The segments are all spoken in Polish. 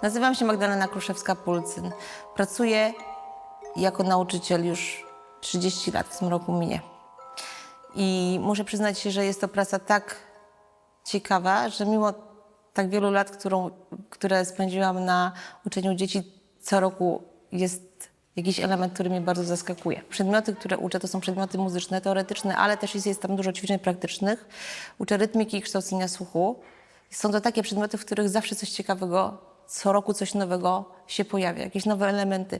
Nazywam się Magdalena Kruszewska-Pulcyn. Pracuję jako nauczyciel już 30 lat, w tym roku minie. I muszę przyznać się, że jest to praca tak ciekawa, że mimo tak wielu lat, które spędziłam na uczeniu dzieci, co roku jest jakiś element, który mnie bardzo zaskakuje. Przedmioty, które uczę, to są przedmioty muzyczne, teoretyczne, ale też jest tam dużo ćwiczeń praktycznych. Uczę rytmiki i kształcenia słuchu. Są to takie przedmioty, w których zawsze coś ciekawego, co roku coś nowego się pojawia, jakieś nowe elementy.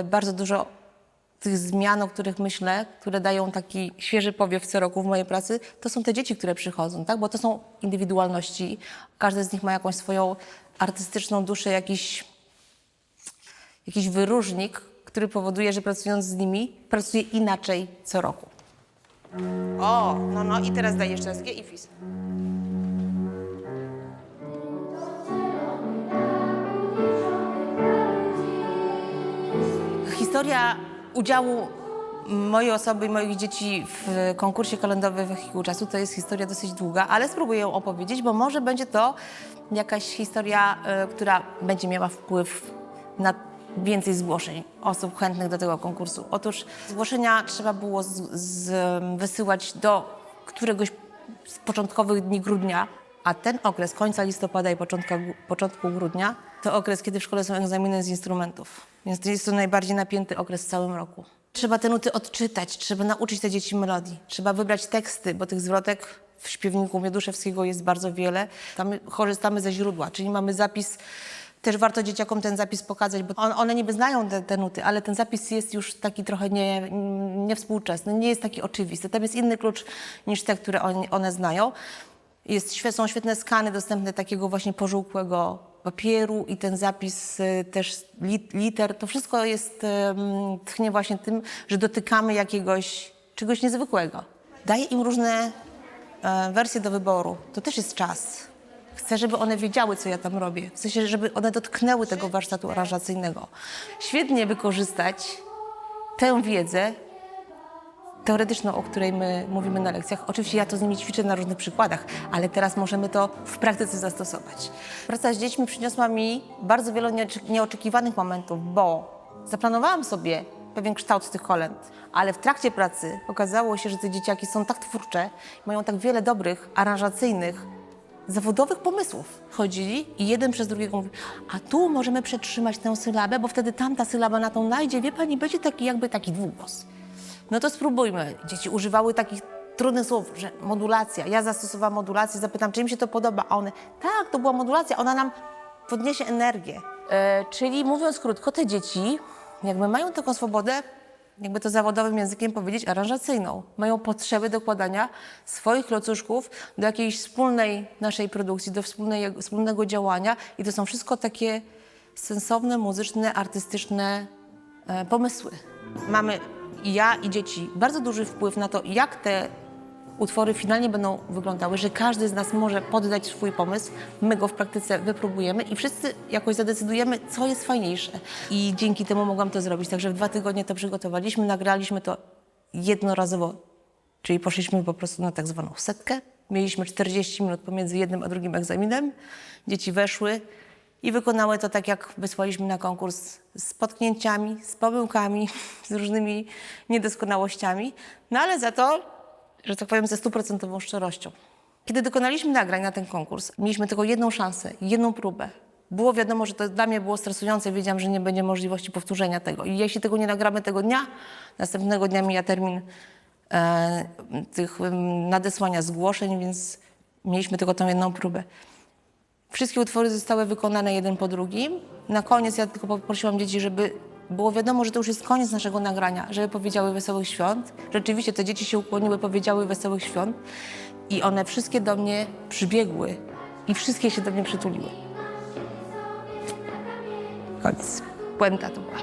Bardzo dużo tych zmian, o których myślę, które dają taki świeży powiew co roku w mojej pracy, to są te dzieci, które przychodzą, tak? Bo to są indywidualności. Każdy z nich ma jakąś swoją artystyczną duszę, jakiś wyróżnik, który powoduje, że pracując z nimi, pracuję inaczej co roku. No i teraz daj jeszcze raz G i fis. Historia udziału mojej osoby i moich dzieci w konkursie kolędowym Wehikuł Czasu to jest historia dosyć długa, ale spróbuję ją opowiedzieć, bo może będzie to jakaś historia, która będzie miała wpływ na więcej zgłoszeń osób chętnych do tego konkursu. Otóż zgłoszenia trzeba było wysyłać do któregoś z początkowych dni grudnia, a ten okres końca listopada i początku grudnia to okres, kiedy w szkole są egzaminy z instrumentów. Więc jest to najbardziej napięty okres w całym roku. Trzeba te nuty odczytać, trzeba nauczyć te dzieci melodii, trzeba wybrać teksty, bo tych zwrotek w śpiewniku Mioduszewskiego jest bardzo wiele. Tam korzystamy ze źródła, czyli mamy zapis. Też warto dzieciakom ten zapis pokazać, bo one niby znają te nuty, ale ten zapis jest już taki trochę niewspółczesny, nie jest taki oczywisty. Tam jest inny klucz niż te, które one znają. Są świetne skany dostępne takiego właśnie pożółkłego papieru i ten zapis też liter. To wszystko tchnie właśnie tym, że dotykamy czegoś niezwykłego. Daję im różne wersje do wyboru. To też jest czas. Chcę, żeby one wiedziały, co ja tam robię. W sensie, żeby one dotknęły tego warsztatu aranżacyjnego. Świetnie wykorzystać tę wiedzę teoretyczną, o której my mówimy na lekcjach. Oczywiście ja to z nimi ćwiczę na różnych przykładach, ale teraz możemy to w praktyce zastosować. Praca z dziećmi przyniosła mi bardzo wiele nieoczekiwanych momentów, bo zaplanowałam sobie pewien kształt tych kolęd, ale w trakcie pracy okazało się, że te dzieciaki są tak twórcze, mają tak wiele dobrych, aranżacyjnych, zawodowych pomysłów. Chodzili i jeden przez drugiego mówi, a tu możemy przetrzymać tę sylabę, bo wtedy tamta sylaba na tą najdzie, wie pani, będzie taki dwugłos. No to spróbujmy. Dzieci używały takich trudnych słów, że modulacja. Ja zastosowałam modulację, zapytam, czy im się to podoba, a one, tak, to była modulacja, ona nam podniesie energię. Czyli mówiąc krótko, te dzieci jakby mają taką swobodę, jakby to zawodowym językiem powiedzieć, aranżacyjną. Mają potrzeby dokładania swoich klocuszków do jakiejś wspólnej naszej produkcji, do wspólnego działania i to są wszystko takie sensowne, muzyczne, artystyczne pomysły. Mamy ja i dzieci bardzo duży wpływ na to, jak te utwory finalnie będą wyglądały, że każdy z nas może poddać swój pomysł, my go w praktyce wypróbujemy i wszyscy jakoś zadecydujemy, co jest fajniejsze. I dzięki temu mogłam to zrobić. Także w 2 tygodnie to przygotowaliśmy, nagraliśmy to jednorazowo, czyli poszliśmy po prostu na tak zwaną setkę. Mieliśmy 40 minut pomiędzy jednym a drugim egzaminem. Dzieci weszły i wykonały to tak, jak wysłaliśmy na konkurs, z potknięciami, z pomyłkami, z różnymi niedoskonałościami, no ale za to, że tak powiem, ze 100% szczerością. Kiedy dokonaliśmy nagrań na ten konkurs, mieliśmy tylko jedną szansę, jedną próbę. Było wiadomo, że to dla mnie było stresujące, wiedziałam, że nie będzie możliwości powtórzenia tego. I jeśli tego nie nagramy tego dnia, następnego dnia mija termin nadesłania zgłoszeń, więc mieliśmy tylko tą jedną próbę. Wszystkie utwory zostały wykonane jeden po drugim. Na koniec ja tylko poprosiłam dzieci, żeby było wiadomo, że to już jest koniec naszego nagrania, żeby powiedziały Wesołych Świąt. Rzeczywiście te dzieci się ukłoniły, powiedziały Wesołych Świąt i one wszystkie do mnie przybiegły i wszystkie się do mnie przytuliły. Koniec. Puenta to była.